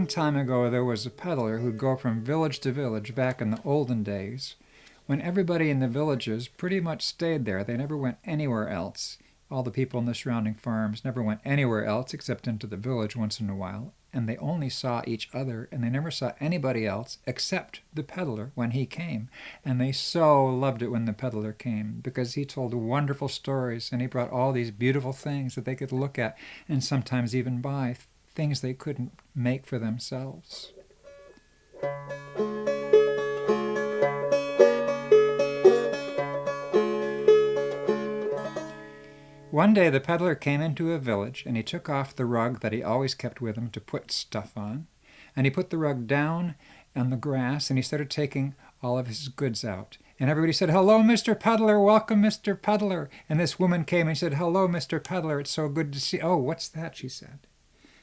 long time ago there was a peddler who'd go from village to village back in the olden days, when everybody in the villages pretty much stayed there. They never went anywhere else. All the people in the surrounding farms never went anywhere else except into the village once in a while, and they only saw each other, and they never saw anybody else except the peddler when he came. And they so loved it when the peddler came, because he told wonderful stories, and he brought all these beautiful things that they could look at and sometimes even buy, things they couldn't make for themselves. One day the peddler came into a village, and he took off the rug that he always kept with him to put stuff on, and he put the rug down on the grass, and he started taking all of his goods out. And everybody said, "Hello, Mr. Peddler, welcome, Mr. Peddler." And this woman came and said, "Hello, Mr. Peddler, it's so good to see." "Oh, what's that?" she said.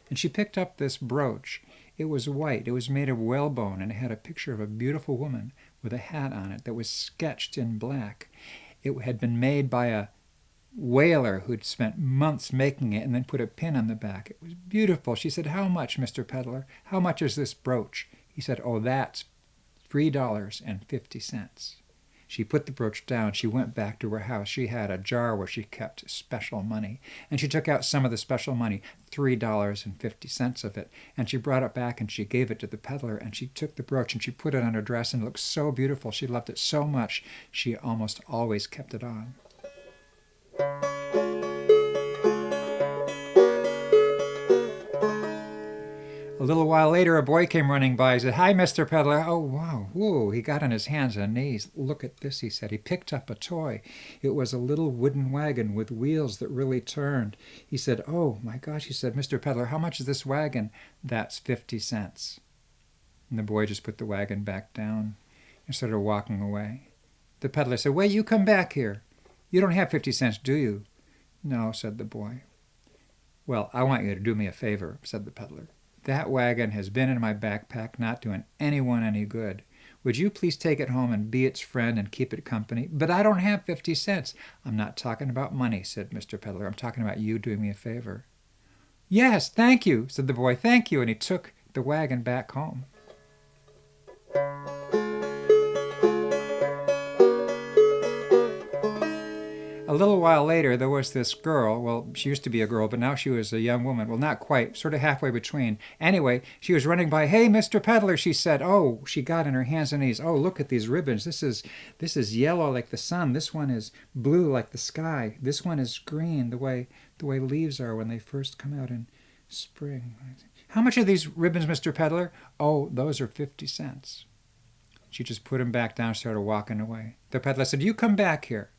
And she picked up this brooch. It was white, it was made of whalebone, and it had a picture of a beautiful woman with a hat on it that was sketched in black. It had been made by a whaler who'd spent months making it and then put a pin on the back. It was beautiful. She said, "How much, Mr. Peddler? How much is this brooch?" He said, "Oh, that's $3.50. She put the brooch down. She went back to her house. She had a jar where she kept special money. And she took out some of the special money, $3.50 of it. And she brought it back and she gave it to the peddler. And she took the brooch and she put it on her dress, and it looked so beautiful. She loved it so much, she almost always kept it on. A little while later, a boy came running by. He said, "Hi, Mr. Peddler." "Oh, wow, whoa." He got on his hands and knees. "Look at this," he said. He picked up a toy. It was a little wooden wagon with wheels that really turned. He said, "Oh, my gosh," he said, "Mr. Peddler, how much is this wagon?" "That's 50 cents. And the boy just put the wagon back down and started walking away. The peddler said, "Wait, you come back here. You don't have 50 cents, do you?" "No," said the boy. "Well, I want you to do me a favor," said the peddler. "That wagon has been in my backpack, not doing anyone any good. Would you please take it home and be its friend and keep it company?" "But I don't have 50 cents. "I'm not talking about money," said Mr. Peddler. "I'm talking about you doing me a favor." "Yes, thank you," said the boy. "Thank you." And he took the wagon back home. A little while later, there was this girl. Well, she used to be a girl, but now she was a young woman. Well, not quite, sort of halfway between. Anyway, she was running by. "Hey, Mr. Peddler," she said. Oh, she got on her hands and knees. "Oh, look at these ribbons. This is yellow like the sun. This one is blue like the sky. This one is green, the way leaves are when they first come out in spring." "How much are these ribbons, Mr. Peddler?" "Oh, those are 50 cents. She just put them back down and started walking away. The peddler said, "You come back here.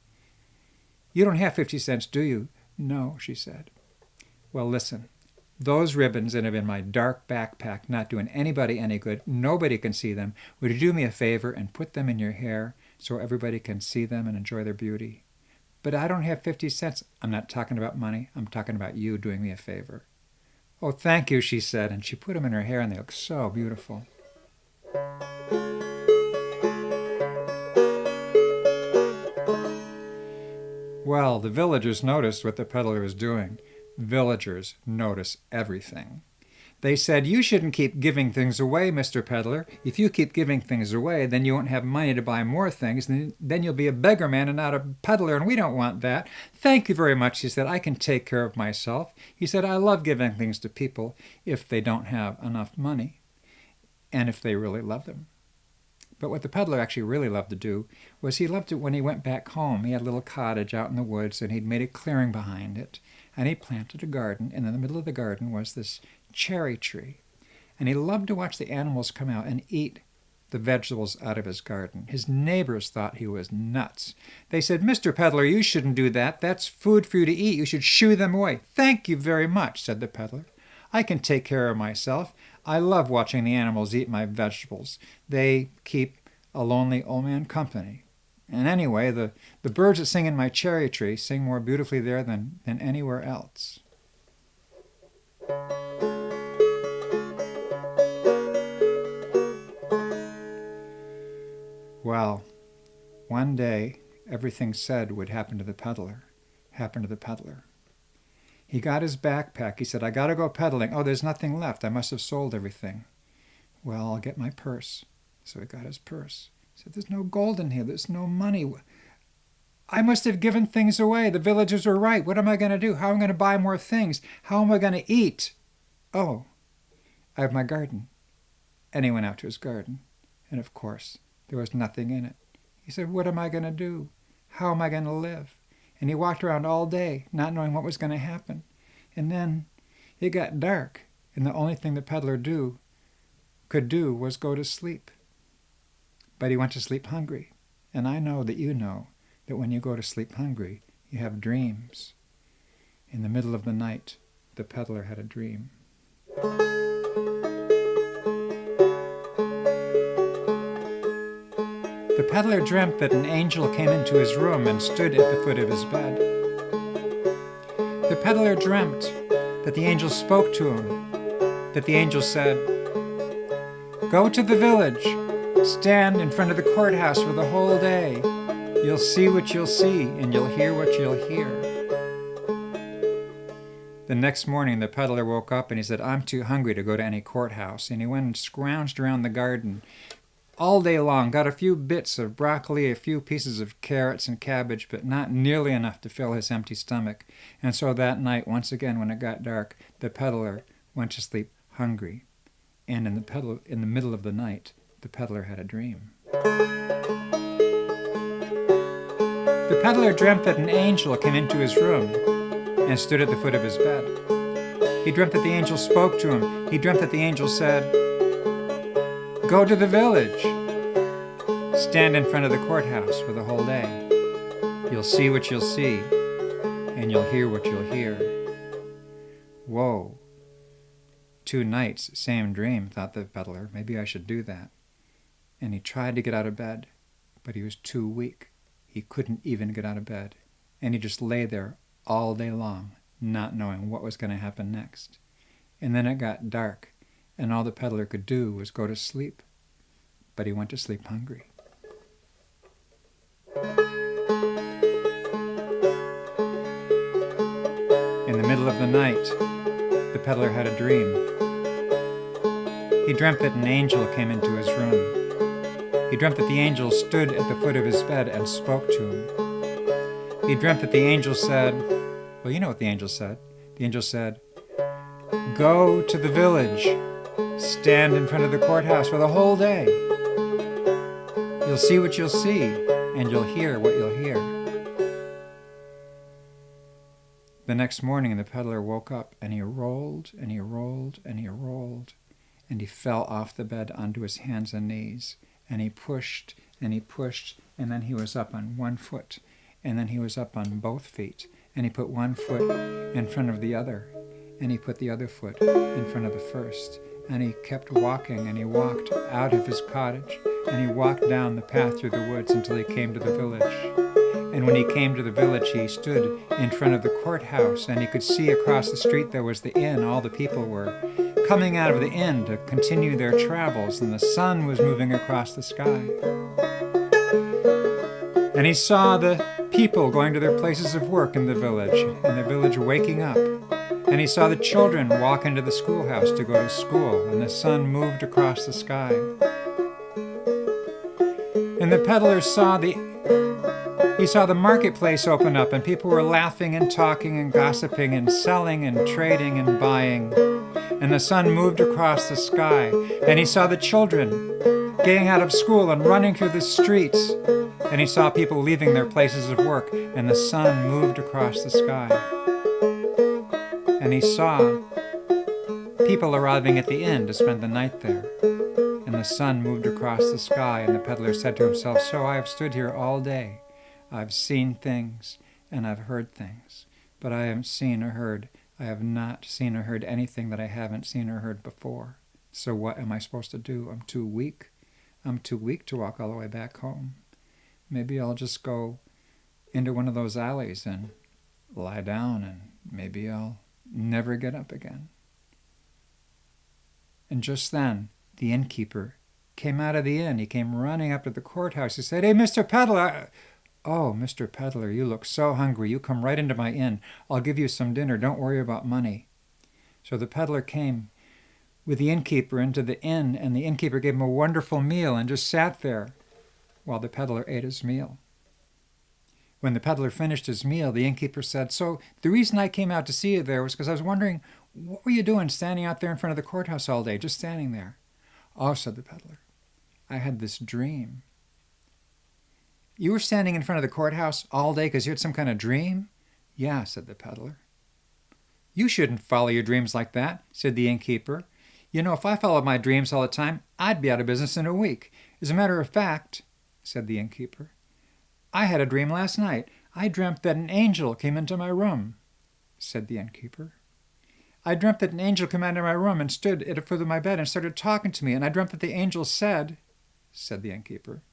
You don't have 50 cents, do you?" "No," she said. "Well, listen. Those ribbons that have in my dark backpack, not doing anybody any good, nobody can see them. Would you do me a favor and put them in your hair so everybody can see them and enjoy their beauty?" "But I don't have 50 cents. "I'm not talking about money. I'm talking about you doing me a favor." "Oh, thank you," she said, and she put them in her hair, and they looked so beautiful. Well, the villagers noticed what the peddler was doing. Villagers notice everything. They said, "You shouldn't keep giving things away, Mr. Peddler. If you keep giving things away, then you won't have money to buy more things, and then you'll be a beggar man and not a peddler, and we don't want that." "Thank you very much," he said. "I can take care of myself." He said, "I love giving things to people if they don't have enough money and if they really love them." But what the peddler actually really loved to do was he loved it when he went back home. He had a little cottage out in the woods, and he'd made a clearing behind it, and he planted a garden, and in the middle of the garden was this cherry tree. And he loved to watch the animals come out and eat the vegetables out of his garden. His neighbors thought he was nuts. They said, "Mr. Peddler, you shouldn't do that. That's food for you to eat. You should shoo them away." "Thank you very much," said the peddler. "I can take care of myself. I love watching the animals eat my vegetables. They keep a lonely old man company. And anyway, the birds that sing in my cherry tree sing more beautifully there than anywhere else." Well, one day, everything said would happen to the peddler happened to the peddler. He got his backpack. He said, "I got to go peddling. Oh, there's nothing left. I must have sold everything." Well, I'll get my purse. So he got his purse. He said, there's no gold in here. There's no money. I must have given things away. The villagers were right. What am I going to do? How am I going to buy more things? How am I going to eat? Oh, I have my garden. And he went out to his garden. And of course, there was nothing in it. He said, what am I going to do? How am I going to live? And he walked around all day, not knowing what was going to happen. And then it got dark, and the only thing the peddler could do was go to sleep. But he went to sleep hungry. And I know that you know that when you go to sleep hungry, you have dreams. In the middle of the night, the peddler had a dream. The peddler dreamt that an angel came into his room and stood at the foot of his bed. The peddler dreamt that the angel spoke to him, that the angel said, "Go to the village, stand in front of the courthouse for the whole day. You'll see what you'll see, and you'll hear what you'll hear." The next morning, the peddler woke up and he said, "I'm too hungry to go to any courthouse." And he went and scrounged around the garden all day long, got a few bits of broccoli, a few pieces of carrots and cabbage, but not nearly enough to fill his empty stomach. And so that night, once again, when it got dark, the peddler went to sleep hungry. And in the middle of the night, the peddler had a dream. The peddler dreamt that an angel came into his room and stood at the foot of his bed. He dreamt that the angel spoke to him. He dreamt that the angel said, "Go to the village. Stand in front of the courthouse for the whole day. You'll see what you'll see, and you'll hear what you'll hear." Whoa. 2 nights, same dream, thought the peddler. Maybe I should do that. And he tried to get out of bed, but he was too weak. He couldn't even get out of bed. And he just lay there all day long, not knowing what was going to happen next. And then it got dark, and all the peddler could do was go to sleep. But he went to sleep hungry. In the middle of the night, the peddler had a dream. He dreamt that an angel came into his room. He dreamt that the angel stood at the foot of his bed and spoke to him. He dreamt that the angel said, well, you know what the angel said. The angel said, "Go to the village. Stand in front of the courthouse for the whole day. You'll see what you'll see, and you'll hear what you'll hear." The next morning, the peddler woke up, and he rolled, and he rolled, and he rolled, and he fell off the bed onto his hands and knees, and he pushed, and he pushed, and then he was up on one foot, and then he was up on both feet, and he put one foot in front of the other, and he put the other foot in front of the first, and he kept walking, and he walked out of his cottage, and he walked down the path through the woods until he came to the village. And when he came to the village, he stood in front of the courthouse, and he could see across the street there was the inn. All the people were coming out of the inn to continue their travels, and the sun was moving across the sky. And he saw the people going to their places of work in the village, and the village waking up. And he saw the children walk into the schoolhouse to go to school, and the sun moved across the sky. And the peddler saw the marketplace open up, and people were laughing and talking and gossiping and selling and trading and buying. And the sun moved across the sky, and he saw the children getting out of school and running through the streets. And he saw people leaving their places of work, and the sun moved across the sky. And he saw people arriving at the inn to spend the night there. And the sun moved across the sky, and the peddler said to himself, "So I have stood here all day. I've seen things, and I've heard things, but I have not seen or heard anything that I haven't seen or heard before. So what am I supposed to do? I'm too weak. I'm too weak to walk all the way back home. Maybe I'll just go into one of those alleys and lie down, and maybe I'll never get up again." And just then, the innkeeper came out of the inn. He came running up to the courthouse. He said, "Hey, Mr. Peddler." "Oh, Mr. Peddler, you look so hungry. You come right into my inn. I'll give you some dinner. Don't worry about money." So the peddler came with the innkeeper into the inn, and the innkeeper gave him a wonderful meal and just sat there while the peddler ate his meal. When the peddler finished his meal, the innkeeper said, "So the reason I came out to see you there was because I was wondering, what were you doing standing out there in front of the courthouse all day, just standing there?" "Oh," said the peddler, "I had this dream." "You were standing in front of the courthouse all day because you had some kind of dream?" "Yeah," said the peddler. "You shouldn't follow your dreams like that," said the innkeeper. "You know, if I followed my dreams all the time, I'd be out of business in a week. As a matter of fact," said the innkeeper, "I had a dream last night. I dreamt that an angel came into my room," said the innkeeper. "I dreamt that an angel came into my room and stood at the foot of my bed and started talking to me, and I dreamt that the angel said," said the innkeeper,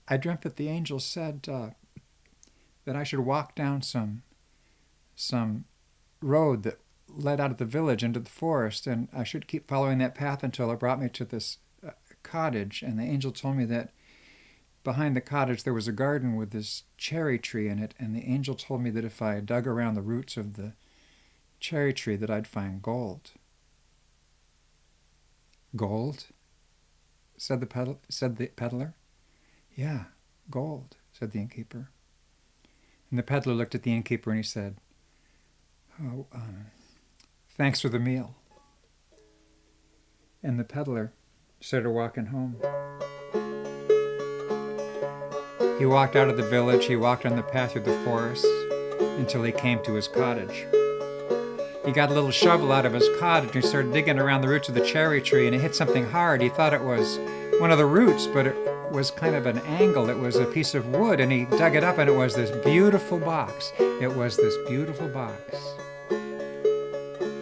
"I dreamt that the angel said that I should walk down some road that led out of the village into the forest, and I should keep following that path until it brought me to this cottage, and the angel told me that behind the cottage there was a garden with this cherry tree in it, and the angel told me that if I dug around the roots of the cherry tree that I'd find gold." "Gold?" said the peddler. "Yeah, gold," said the innkeeper. And the peddler looked at the innkeeper and he said, "Oh, thanks for the meal." And the peddler started walking home. He walked out of the village, he walked on the path through the forest until he came to his cottage. He got a little shovel out of his cottage and he started digging around the roots of the cherry tree, and he hit something hard. He thought it was one of the roots, but it was kind of an angle. It was a piece of wood, and he dug it up, and it was this beautiful box. It was this beautiful box.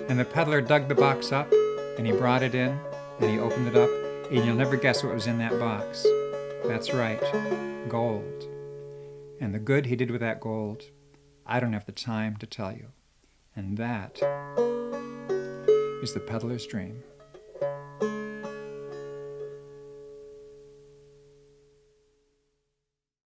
And the peddler dug the box up, and he brought it in, and he opened it up, and you'll never guess what was in that box. That's right, gold. And the good he did with that gold, I don't have the time to tell you. And that is the peddler's dream.